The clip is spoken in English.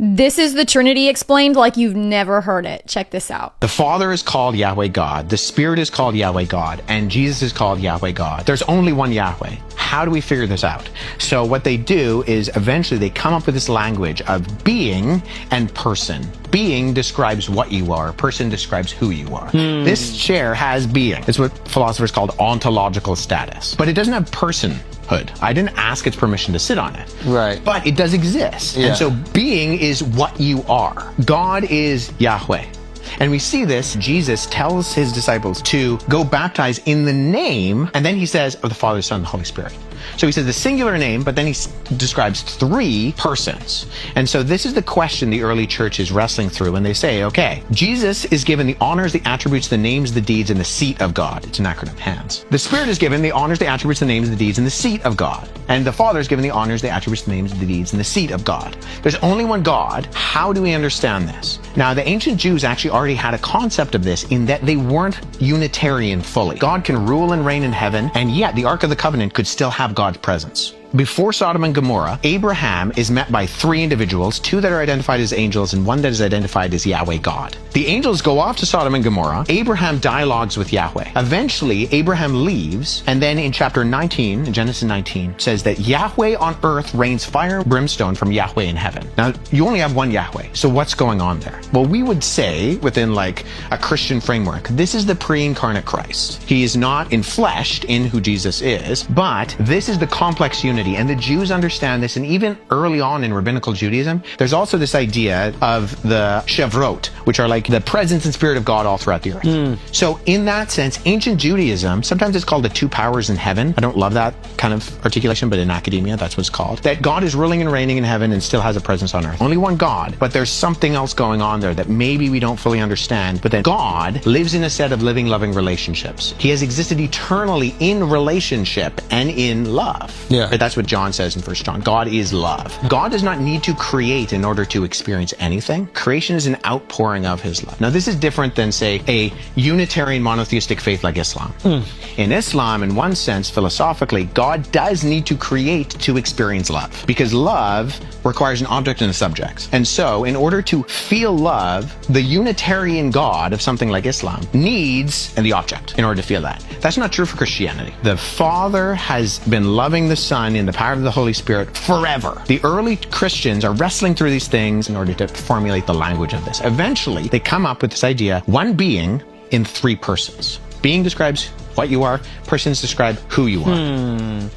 This is the Trinity explained like you've never heard it. Check this out. The Father is called Yahweh God, the Spirit is called Yahweh God, and Jesus is called Yahweh God. There's only one Yahweh. How do we figure this out? So what they do is eventually they come up with this language of being and person. Being describes what you are. Person describes who you are. This chair has being. It's what philosophers called ontological status. But it doesn't have personhood. I didn't ask its permission to sit on it. Right. But it does exist. Yeah. And so being is what you are. God is Yahweh. And we see this. Jesus tells his disciples to go baptize in the name, and then he says, of the Father, Son, and the Holy Spirit. So he says the singular name, but then he describes three persons. And so this is the question the early church is wrestling through when they say, okay, Jesus is given the honors, the attributes, the names, the deeds, and the seat of God. It's an acronym, HANDS. The Spirit is given the honors, the attributes, the names, the deeds, and the seat of God. And the Father is given the honors, the attributes, the names, the deeds, and the seat of God. There's only one God. How do we understand this? Now, the ancient Jews actually already had a concept of this in that they weren't Unitarian fully. God can rule and reign in heaven, and yet the Ark of the Covenant could still have God's presence. Before Sodom and Gomorrah, Abraham is met by three individuals, two that are identified as angels and one that is identified as Yahweh God. The angels go off to Sodom and Gomorrah. Abraham dialogues with Yahweh. Eventually, Abraham leaves, and then in chapter 19, in Genesis 19, says that Yahweh on earth rains fire and brimstone from Yahweh in heaven. Now, you only have one Yahweh, so what's going on there? Well, we would say, within like a Christian framework, this is the pre-incarnate Christ. He is not enfleshed in who Jesus is, but this is the complex unity. And the Jews understand this, and even early on in rabbinical Judaism, there's also this idea of the Shevrot, which are like the presence and spirit of God all throughout the earth. So in that sense, ancient Judaism, sometimes it's called the two powers in heaven. I don't love that kind of articulation, but in academia, that's what it's called. That God is ruling and reigning in heaven and still has a presence on earth. Only one God, but there's something else going on there that maybe we don't fully understand, but that God lives in a set of living, loving relationships. He has existed eternally in relationship and in love. Yeah. That's what John says in 1 John. God is love. God does not need to create in order to experience anything. Creation is an outpouring of his love. Now, this is different than, say, a Unitarian monotheistic faith like Islam. In Islam, in one sense, philosophically, God does need to create to experience love, because love requires an object and a subject. And so, in order to feel love, the Unitarian God of something like Islam needs the object in order to feel that. That's not true for Christianity. The Father has been loving the Son in the power of the Holy Spirit forever. The early Christians are wrestling through these things in order to formulate the language of this. Eventually, they come up with this idea, one being in three persons. Being describes what you are, persons describe who you are.